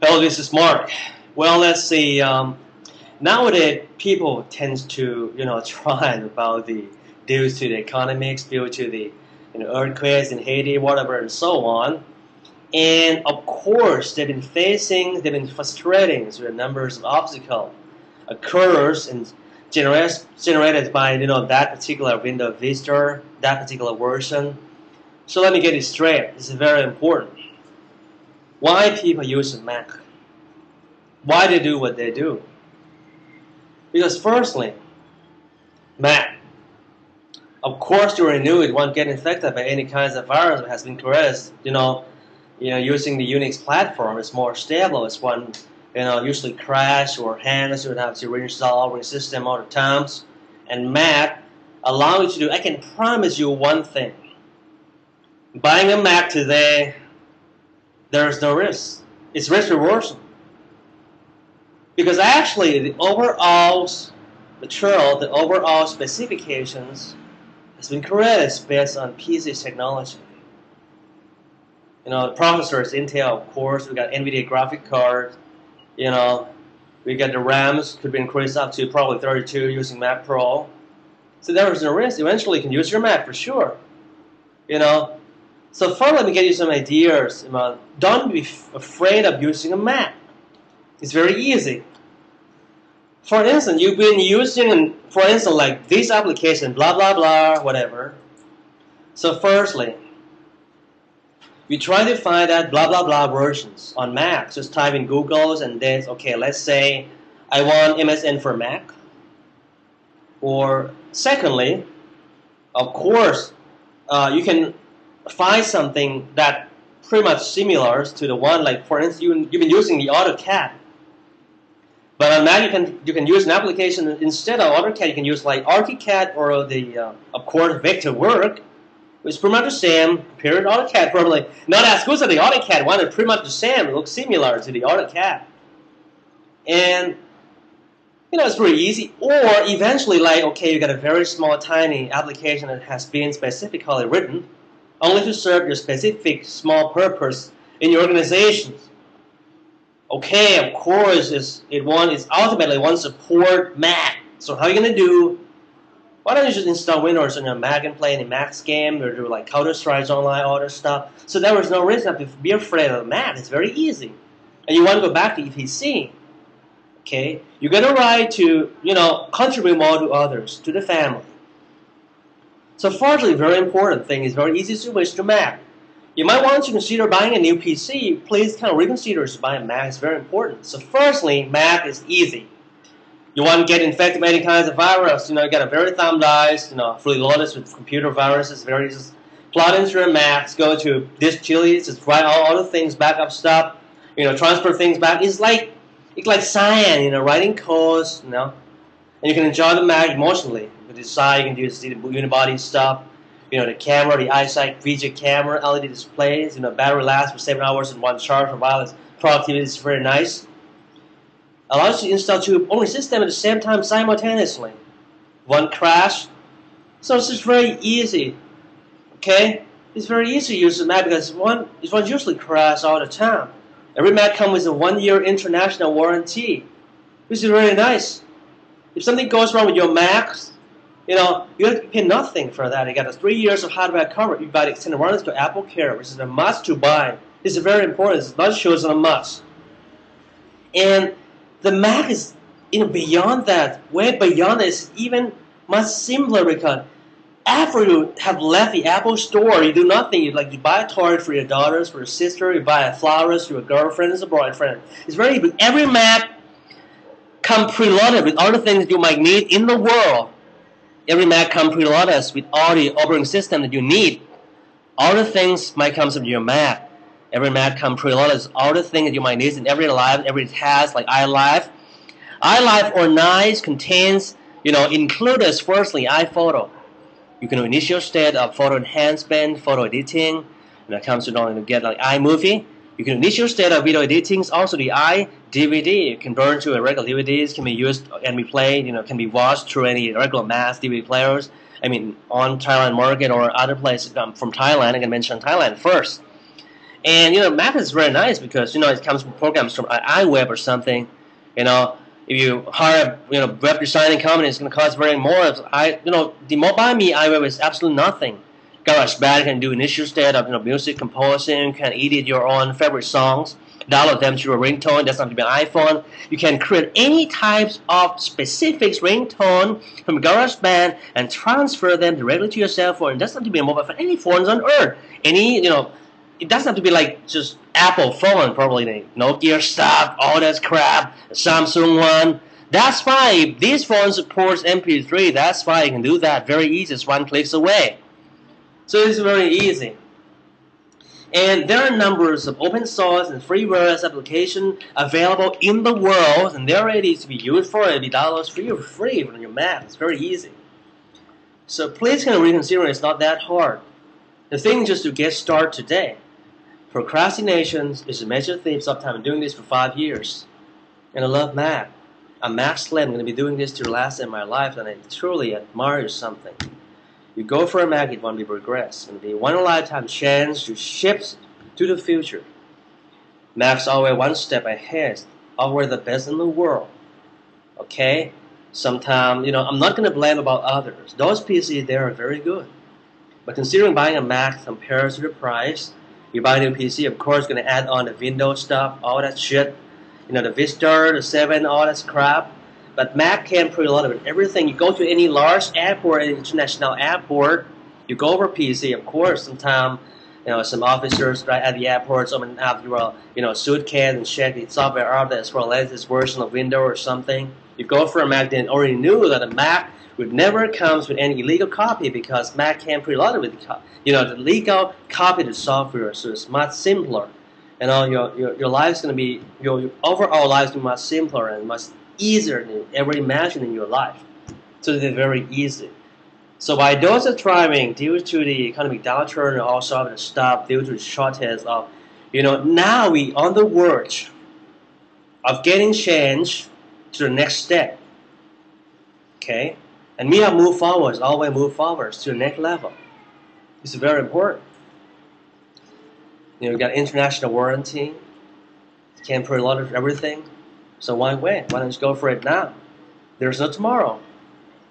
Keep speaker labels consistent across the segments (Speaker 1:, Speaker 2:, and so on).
Speaker 1: Hello, this is Mark. Well, let's see. Nowadays, people tend to, try about the due to the economics, due to the earthquakes in Haiti, whatever, and so on. And of course, they've been frustrating with the numbers of obstacles occurs and generated by that particular window visitor, that particular version. So let me get it straight. This is very important. Why people use a Mac? Why they do what they do? Because firstly, Mac, of course you already knew it won't get infected by any kinds of virus that has been created. Using the Unix platform is more stable. It's one usually crash or hangs. You would have to reinstall operating system all the times. And Mac allow you to do. I can promise you one thing. Buying a Mac today, there's no risk. It's risk reversal. Because actually, the overall material, the overall specifications has been created based on PC technology. The processor is Intel, of course. We got NVIDIA graphic card. We got the RAMs could be increased up to probably 32 using Mac Pro. So there is no risk. Eventually, you can use your Mac for sure. So first, let me get you some ideas. Don't be afraid of using a Mac. It's very easy. For instance, you've been using, like this application, blah, blah, blah, whatever. So firstly, you try to find that blah, blah, blah versions on Mac. Just type in Google's and then, okay, let's say I want MSN for Mac. Or secondly, of course, you can find something that pretty much similar to the one, like for instance, you've been using the AutoCAD. But on Mac, you can use an application instead of AutoCAD. You can use like ArchiCAD or the, of course, Vectorworks, which is pretty much the same. Compared to AutoCAD, probably not as good as the AutoCAD one. It's pretty much the same. It looks similar to the AutoCAD, and it's pretty easy. Or eventually, like okay, you got a very small, tiny application that has been specifically written only to serve your specific small purpose in your organization. Okay, of course, it's ultimately one support Mac. So how are you gonna do? Why don't you just install Windows on your Mac and play any Mac game or do like Counter-Strike online, all that stuff? So there was no reason to be afraid of Mac. It's very easy. And you want to go back to EPC. Okay, you're gonna write to contribute more to others, to the family. So firstly, very important thing is very easy to switch to Mac. You might want to consider buying a new PC. Please kind of reconsider to buy a Mac. It's very important. So firstly, Mac is easy. You want to get infected by any kinds of virus. You got a very thumb dice, fully loaded with computer viruses. Very just plug into your Mac, go to disk chili, just write all the things, backup stuff. Transfer things back. It's like science. Writing codes. And you can enjoy the Mac emotionally. You can decide. You can use the unibody stuff. The camera, the eyesight, feature camera, LED displays. Battery lasts for 7 hours in one charge. For wireless productivity is very nice. Allows you to install two operating systems at the same time simultaneously. One crash. So it's just very easy. Okay? It's very easy to use the Mac because one usually crashes all the time. Every Mac comes with a 1-year international warranty, which is really nice. If something goes wrong with your Mac, you have to pay nothing for that. You got 3 years of hardware coverage. You buy the extended warranty to Apple Care, which is a must to buy. It's very important. It's not sure it's a must. And the Mac is beyond that, way beyond it. It's even much simpler because after you have left the Apple store, you do nothing. You buy a toy for your daughters, for your sister. You buy flowers for your girlfriend or boyfriend. It's very easy. Every Mac comes preloaded with all the things you might need in the world. Every Mac comes preloaded with all the operating system that you need. All the things might come from your Mac. Every Mac comes preloaded with all the things that you might need in every life, every task, like iLife. iLife or Nice contains, includes firstly iPhoto. You can initial state of photo enhancement, photo editing. When it comes to get like iMovie. You can initial state of video editing. Also the iDVD converted to a regular DVDs can be used and be played. Can be watched through any regular mass DVD players. On Thailand market or other places from Thailand. I can mention Thailand first. And Mac is very nice because it comes with programs from iWeb or something. If you hire web designing company, it's going to cost very more. The MobileMe iWeb is absolutely nothing. GarageBand can do initial state of music composing, can edit your own favorite songs, download them to your ringtone. It doesn't have to be an iPhone. You can create any types of specific ringtone from GarageBand and transfer them directly to your cell phone. It doesn't have to be a mobile phone. Any phones on earth, it doesn't have to be like just Apple phone, probably the Nokia stuff, all that crap, Samsung one. That's why if this phone supports MP3, that's why you can do that very easy, just one click away. So it's very easy. And there are numbers of open source and freeware applications available in the world, and they're ready to be used for it. Be downloaded free from your Mac. It's very easy. So please reconsider. It's not that hard. The thing is just to get started today. Procrastination is a major theme. Sometimes I'm doing this for 5 years, and I love Mac. I'm Mac Slim. I'm going to be doing this to the last end of my life, and I truly admire something. You go for a Mac, it won't be regrets. It's going to be one lifetime chance to shift to the future. Mac's always one step ahead, always the best in the world. Okay? Sometimes, I'm not going to blame about others. Those PCs, they are very good. But considering buying a Mac compared to the price, you buy a new PC, of course, going to add on the Windows stuff, all that shit. The Vista, the 7, all that crap. But Mac can pretty a lot of it. Everything. You go to any large airport, any international airport, you go over PC. Of course, sometimes some officers right at the airport, someone have your suitcase and check the software out there as well as this version of Windows or something. You go for a Mac, then already knew that a Mac would never comes with any illegal copy because Mac can pretty a lot of it. The legal copy the software, so it's much simpler. Your life's gonna be your overall life's gonna be much simpler and much easier than you ever imagined in your life. So it's very easy. So by those are thriving due to the economic downturn and also the stuff due to the shortage of, now we on the verge of getting change to the next step. Okay? And we have moved forward, always move forward to the next level. It's very important. You got international warranty. You can't put a lot of everything. So why wait? Why don't you go for it now? There's no tomorrow.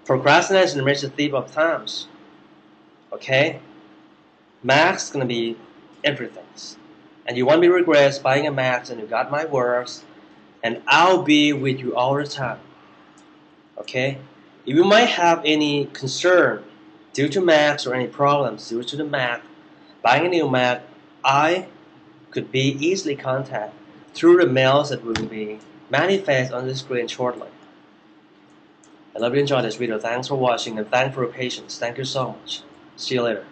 Speaker 1: Procrastination makes the thief of times. Okay? Mac's gonna be everything. And you won't be regrets buying a Mac and you got my words. And I'll be with you all the time. Okay? If you might have any concern due to Macs or any problems due to the Mac, buying a new Mac, I could be easily contacted through the mails that will be manifest on the screen shortly. I hope you enjoyed this video. Thanks for watching and thanks for your patience. Thank you so much. See you later.